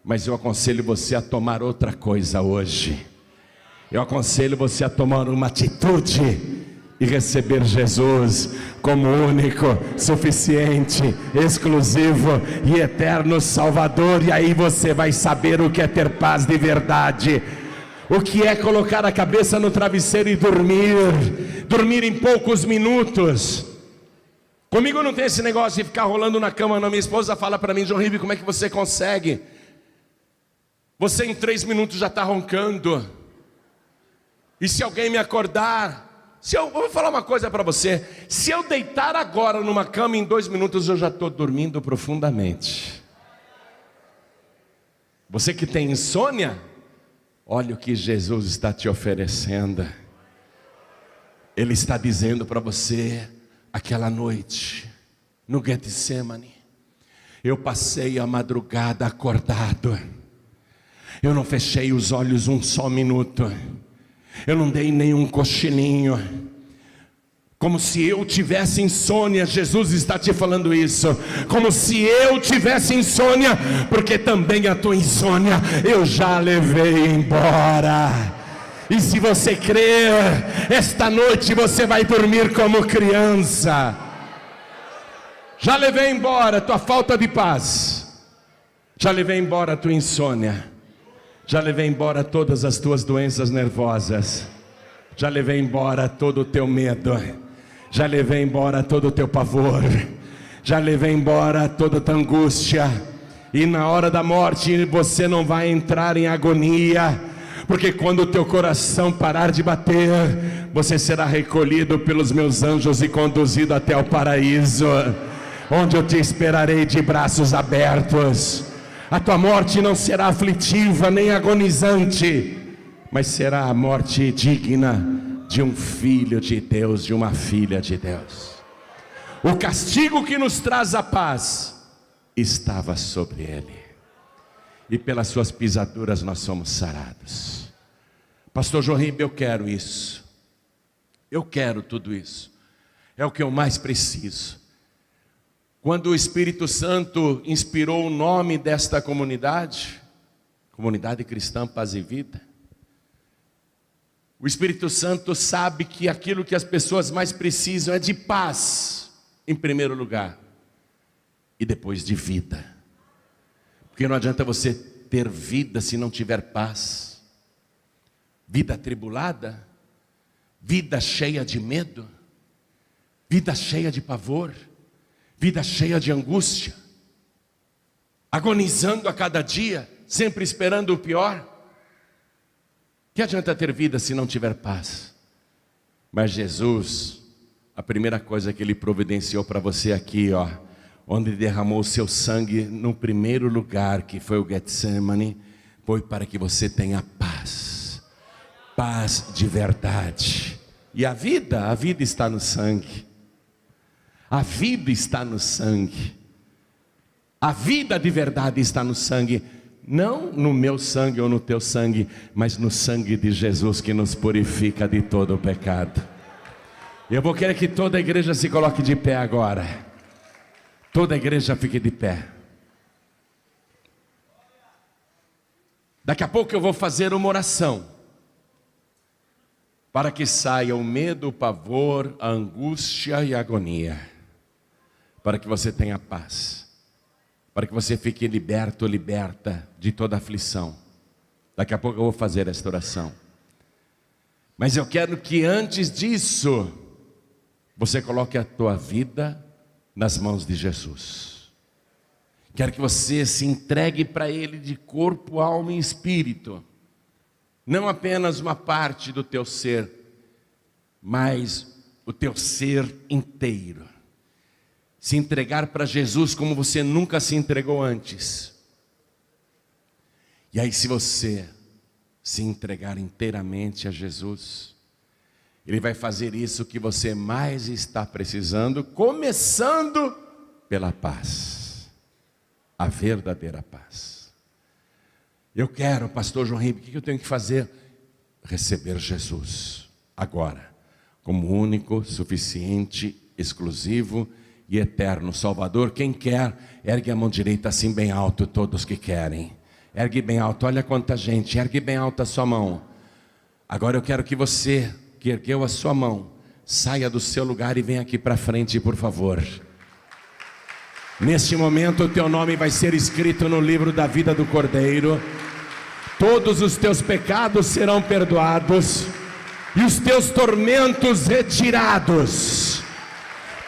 Mas eu aconselho você a tomar outra coisa hoje. Eu aconselho você a tomar uma atitude e receber Jesus como único, suficiente, exclusivo e eterno Salvador. E aí você vai saber o que é ter paz de verdade. O que é colocar a cabeça no travesseiro e dormir em poucos minutos. Comigo não tem esse negócio de ficar rolando na cama não. Minha esposa fala para mim: João Ribe, como é que você consegue? Você em 3 minutos já está roncando. E se alguém me acordar, vou falar uma coisa para você: se eu deitar agora numa cama, em 2 minutos eu já estou dormindo profundamente. Você que tem insônia, olha o que Jesus está te oferecendo. Ele está dizendo para você: aquela noite no Getsemane, eu passei a madrugada acordado. Eu não fechei os olhos um só minuto. Eu não dei nenhum cochilinho. Como se eu tivesse insônia. Jesus está te falando isso. Como se eu tivesse insônia, porque também a tua insônia eu já levei embora. E se você crer, esta noite você vai dormir como criança. Já levei embora a tua falta de paz. Já levei embora a tua insônia. Já levei embora todas as tuas doenças nervosas. Já levei embora todo o teu medo. Já levei embora todo o teu pavor. Já levei embora toda a tua angústia. E na hora da morte você não vai entrar em agonia, porque quando o teu coração parar de bater, você será recolhido pelos meus anjos e conduzido até o paraíso, onde eu te esperarei de braços abertos. A tua morte não será aflitiva nem agonizante, mas será a morte digna de um filho de Deus, de uma filha de Deus. o castigo que nos traz a paz estava sobre ele, e pelas suas pisaduras nós somos sarados. Pastor João Ribe, eu quero isso, eu quero tudo isso, é o que eu mais preciso. Quando o Espírito Santo inspirou o nome desta comunidade, Comunidade Cristã Paz e Vida, o Espírito Santo sabe que aquilo que as pessoas mais precisam é de paz, em primeiro lugar, e depois de vida. Porque não adianta você ter vida se não tiver paz. Vida atribulada, vida cheia de medo, vida cheia de pavor, vida cheia de angústia, agonizando a cada dia, sempre esperando o pior. Que adianta ter vida se não tiver paz? Mas Jesus, a primeira coisa que Ele providenciou para você aqui, onde derramou o seu sangue no primeiro lugar, que foi o Getsemane, foi para que você tenha paz, paz de verdade. E a vida está no sangue, a vida está no sangue, a vida de verdade está no sangue, não no meu sangue ou no teu sangue, mas no sangue de Jesus, que nos purifica de todo o pecado. Eu vou querer que toda a igreja se coloque de pé agora. Toda a igreja fique de pé. Daqui a pouco eu vou fazer uma oração, para que saia o medo, o pavor, a angústia e a agonia, para que você tenha paz, para que você fique liberto, liberta de toda aflição. Daqui a pouco eu vou fazer esta oração. Mas eu quero que antes disso, você coloque a tua vida nas mãos de Jesus. Quero que você se entregue para Ele de corpo, alma e espírito. Não apenas uma parte do teu ser, mas o teu ser inteiro. Se entregar para Jesus como você nunca se entregou antes. E aí, se você se entregar inteiramente a Jesus, Ele vai fazer isso que você mais está precisando, começando pela paz, a verdadeira paz. Eu quero, pastor João Ribe, o que eu tenho que fazer? Receber Jesus agora, como único, suficiente, exclusivo e eterno Salvador. Quem quer, ergue a mão direita assim bem alto, todos que querem. Ergue bem alto, olha quanta gente, ergue bem alto a sua mão. Agora eu quero que você, que ergueu a sua mão, saia do seu lugar e venha aqui para frente, por favor. Neste momento o teu nome vai ser escrito no livro da vida do Cordeiro. Todos os teus pecados serão perdoados e os teus tormentos retirados.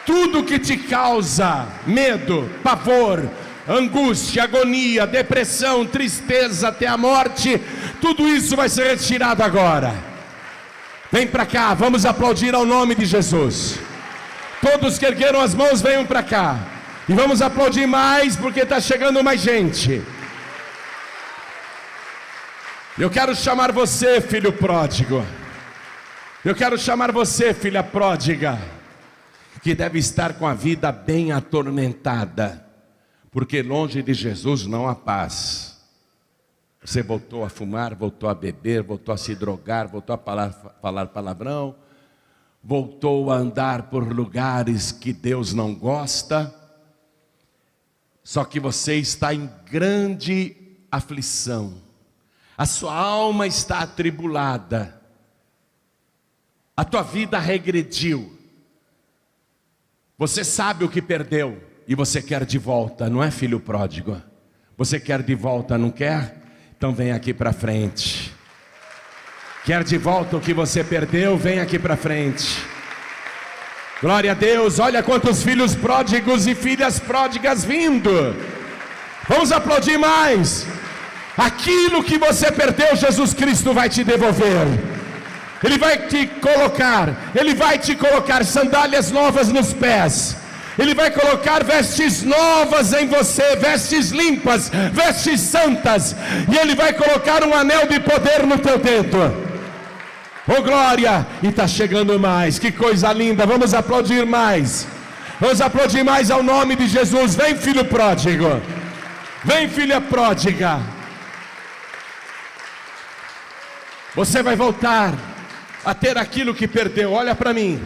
Tudo que te causa medo, pavor, angústia, agonia, depressão, tristeza, até a morte, tudo isso vai ser retirado agora. Vem para cá, vamos aplaudir ao nome de Jesus. Todos que ergueram as mãos, venham para cá. E vamos aplaudir mais, porque está chegando mais gente. Eu quero chamar você, filho pródigo. Eu quero chamar você, filha pródiga, que deve estar com a vida bem atormentada, porque longe de Jesus não há paz. Você voltou a fumar, voltou a beber, voltou a se drogar, voltou a falar palavrão, voltou a andar por lugares que Deus não gosta. Só que você está em grande aflição, a sua alma está atribulada, a tua vida regrediu. Você sabe o que perdeu e você quer de volta, não é, filho pródigo? Você quer de volta, não quer? Então vem aqui para frente. Quer de volta o que você perdeu? Vem aqui para frente. Glória a Deus, olha quantos filhos pródigos e filhas pródigas vindo. Vamos aplaudir mais. Aquilo que você perdeu, Jesus Cristo vai te devolver. Ele vai te colocar sandálias novas nos pés. Ele vai colocar vestes novas em você, vestes limpas, vestes santas. E Ele vai colocar um anel de poder no teu dedo. Oh glória! E está chegando mais, que coisa linda, vamos aplaudir mais. Vamos aplaudir mais ao nome de Jesus. Vem, filho pródigo. Vem, filha pródiga. Você vai voltar a ter aquilo que perdeu. Olha para mim.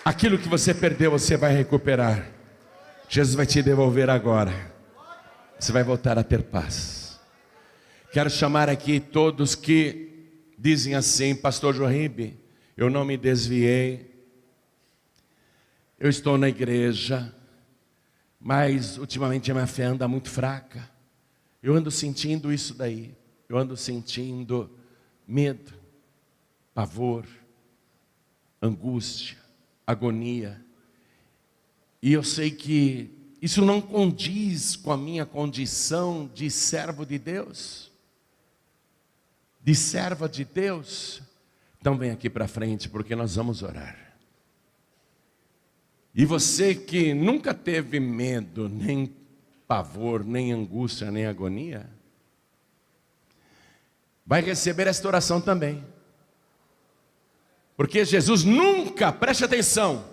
Aquilo que você perdeu, você vai recuperar. Jesus vai te devolver agora. Você vai voltar a ter paz. Quero chamar aqui todos que dizem assim: Pastor Joaíbe, eu não me desviei. Eu estou na igreja, mas ultimamente a minha fé anda muito fraca. Eu ando sentindo isso daí. Eu ando sentindo medo, pavor, angústia, agonia. E eu sei que isso não condiz com a minha condição de servo de Deus, de serva de Deus. Então vem aqui para frente, porque nós vamos orar. E você que nunca teve medo, nem pavor, nem angústia, nem agonia, vai receber esta oração também. Porque Jesus nunca, preste atenção,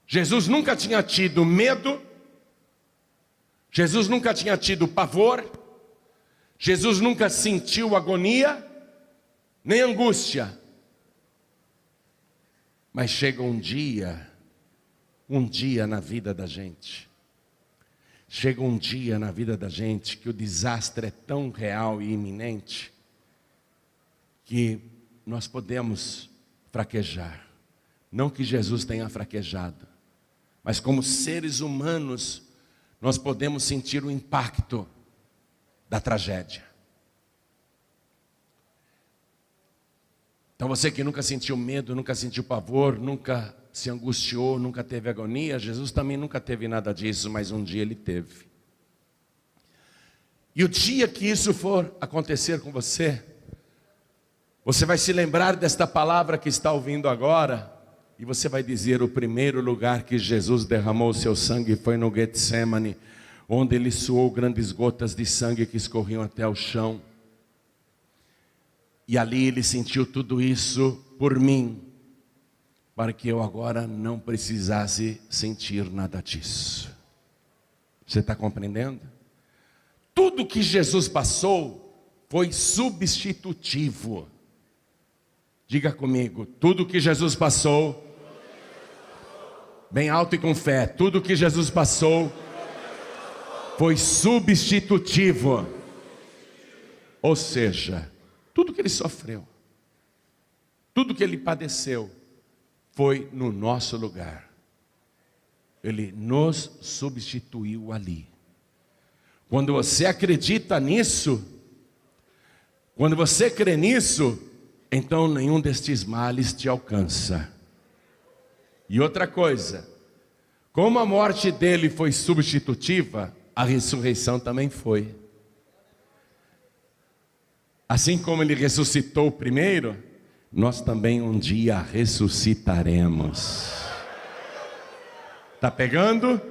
Jesus nunca tinha tido medo, Jesus nunca tinha tido pavor, Jesus nunca sentiu agonia, nem angústia. Mas chega um dia na vida da gente, chega um dia na vida da gente que o desastre é tão real e iminente, que nós podemos fraquejar. Não que Jesus tenha fraquejado, mas como seres humanos, nós podemos sentir o impacto da tragédia. Então você que nunca sentiu medo, nunca sentiu pavor, nunca se angustiou, nunca teve agonia, Jesus também nunca teve nada disso, mas um dia ele teve. E o dia que isso for acontecer com você, você vai se lembrar desta palavra que está ouvindo agora, e você vai dizer: o primeiro lugar que Jesus derramou o seu sangue foi no Getsemane, onde ele suou grandes gotas de sangue que escorriam até o chão. E ali ele sentiu tudo isso por mim, para que eu agora não precisasse sentir nada disso. Você está compreendendo? Tudo que Jesus passou foi substitutivo. Diga comigo: tudo que Jesus passou, bem alto e com fé, tudo que Jesus passou foi substitutivo. Ou seja, tudo que ele sofreu, tudo que ele padeceu, foi no nosso lugar. Ele nos substituiu ali. Quando você acredita nisso, quando você crê nisso, então nenhum destes males te alcança. E outra coisa, como a morte dele foi substitutiva, a ressurreição também foi. Assim como ele ressuscitou primeiro, nós também um dia ressuscitaremos. Está pegando?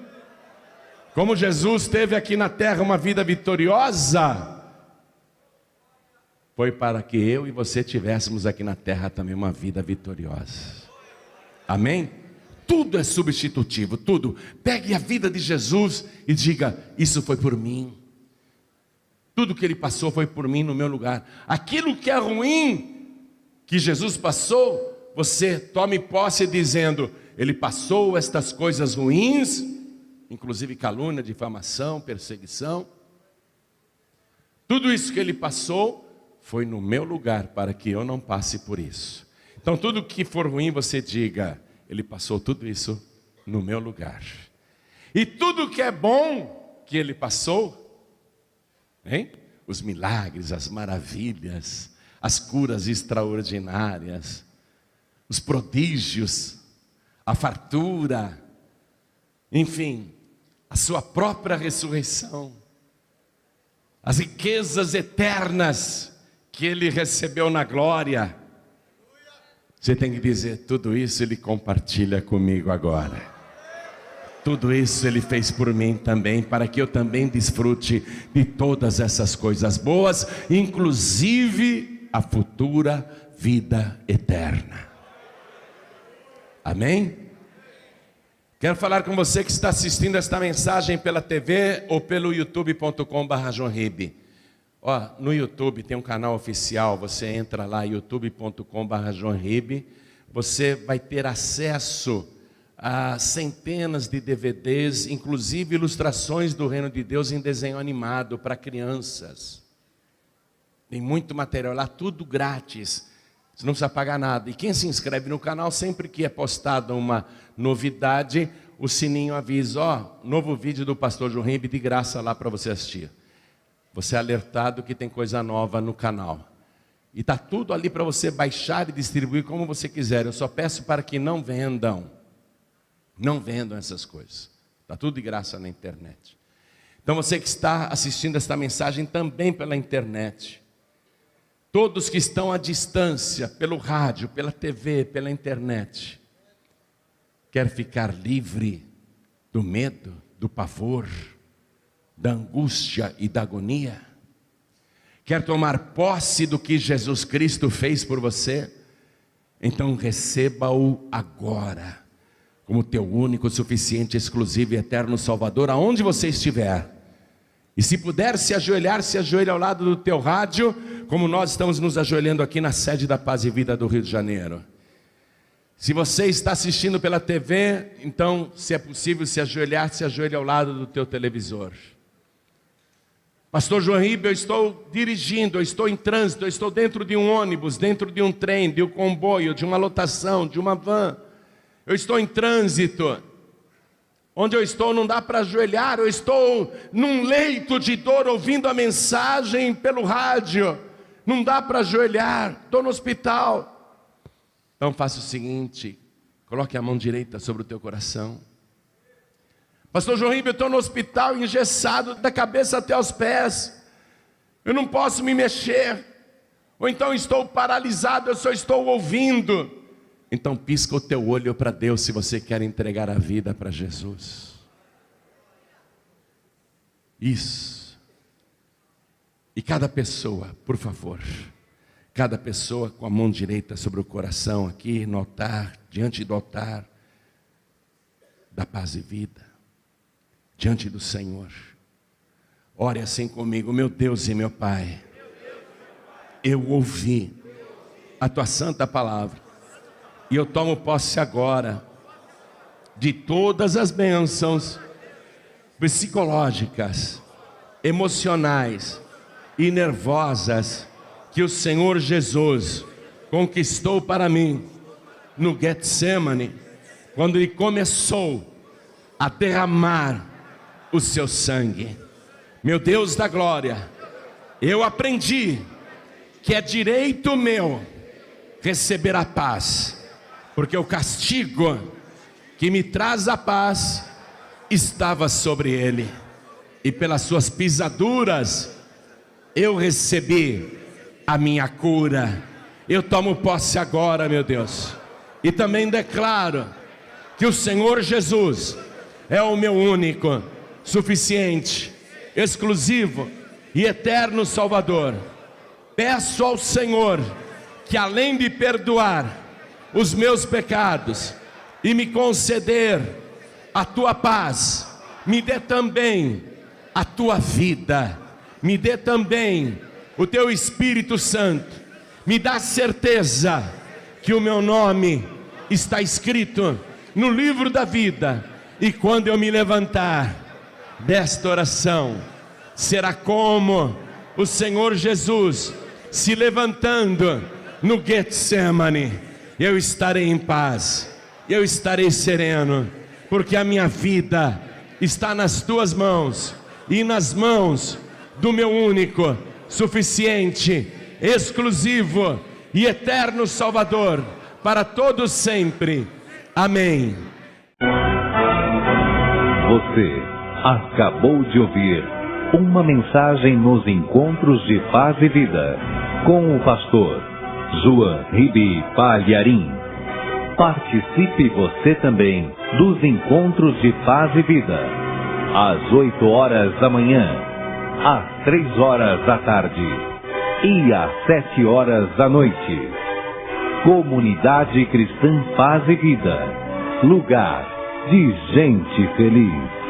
Como Jesus teve aqui na terra uma vida vitoriosa, foi para que eu e você tivéssemos aqui na terra também uma vida vitoriosa. Amém? Tudo é substitutivo, tudo. Pegue a vida de Jesus e diga: isso foi por mim. Tudo que ele passou foi por mim no meu lugar. Aquilo que é ruim que Jesus passou, você tome posse dizendo: ele passou estas coisas ruins, inclusive calúnia, difamação, perseguição. Tudo isso que ele passou foi no meu lugar, para que eu não passe por isso. Então tudo que for ruim, você diga: ele passou tudo isso no meu lugar. E tudo que é bom que ele passou, hein? Os milagres, as maravilhas, as curas extraordinárias, os prodígios, a fartura, enfim, a sua própria ressurreição, as riquezas eternas que ele recebeu na glória. Você tem que dizer: tudo isso ele compartilha comigo agora. Tudo isso ele fez por mim também, para que eu também desfrute de todas essas coisas boas, inclusive a futura vida eterna. Amém? Quero falar com você que está assistindo esta mensagem pela TV ou pelo youtube.com/joãorribe. No YouTube tem um canal oficial, você entra lá, youtube.com/joãorribe. Você vai ter acesso a centenas de DVDs, inclusive ilustrações do Reino de Deus em desenho animado para crianças. Tem muito material lá, tudo grátis. Você não precisa pagar nada. E quem se inscreve no canal, sempre que é postada uma novidade, o sininho avisa, novo vídeo do pastor João Ribe de graça lá para você assistir. Você é alertado que tem coisa nova no canal. E está tudo ali para você baixar e distribuir como você quiser. Eu só peço para que não vendam. Não vendam essas coisas. Está tudo de graça na internet. Então você que está assistindo esta mensagem também pela internet. Todos que estão à distância, pelo rádio, pela TV, pela internet, quer ficar livre do medo, do pavor, da angústia e da agonia? Quer tomar posse do que Jesus Cristo fez por você? Então receba-o agora, como teu único, suficiente, exclusivo e eterno Salvador, aonde você estiver. E se puder se ajoelhar, se ajoelhe ao lado do teu rádio, como nós estamos nos ajoelhando aqui na sede da Paz e Vida do Rio de Janeiro. Se você está assistindo pela TV, então, se é possível se ajoelhar, se ajoelhe ao lado do teu televisor. Pastor João Ribe, eu estou dirigindo, eu estou em trânsito, eu estou dentro de um ônibus, dentro de um trem, de um comboio, de uma lotação, de uma van. Eu estou em trânsito. Onde eu estou não dá para ajoelhar, eu estou num leito de dor ouvindo a mensagem pelo rádio. Não dá para ajoelhar, estou no hospital. Então faça o seguinte, coloque a mão direita sobre o teu coração. Pastor João Ribe, eu estou no hospital engessado da cabeça até os pés. Eu não posso me mexer. Ou então estou paralisado, eu só estou ouvindo. Então pisca o teu olho para Deus se você quer entregar a vida para Jesus. Isso. E cada pessoa, por favor, cada pessoa com a mão direita sobre o coração aqui no altar, diante do altar da Paz e Vida, diante do Senhor. Ore assim comigo: meu Deus e meu Pai, eu ouvi a tua santa palavra. E eu tomo posse agora de todas as bênçãos psicológicas, emocionais e nervosas que o Senhor Jesus conquistou para mim no Getsemane, quando Ele começou a derramar o seu sangue. Meu Deus da glória, eu aprendi que é direito meu receber a paz, porque o castigo que me traz a paz estava sobre ele, e pelas suas pisaduras eu recebi a minha cura. Eu tomo posse agora, meu Deus, e também declaro que o Senhor Jesus é o meu único, suficiente, exclusivo e eterno Salvador. Peço ao Senhor que, além de perdoar os meus pecados e me conceder a tua paz, me dê também a tua vida, me dê também o teu Espírito Santo, me dá certeza que o meu nome está escrito no livro da vida, e quando eu me levantar desta oração, será como o Senhor Jesus se levantando no Getsemane. Eu estarei em paz, eu estarei sereno, porque a minha vida está nas tuas mãos e nas mãos do meu único, suficiente, exclusivo e eterno Salvador, para todos sempre. Amém. Você acabou de ouvir uma mensagem nos Encontros de Paz e Vida, com o pastor João Ribe Palharim. Participe você também dos Encontros de Paz e Vida, às 8 horas da manhã, às 3 horas da tarde e às 7 horas da noite. Comunidade Cristã Paz e Vida. Lugar de gente feliz.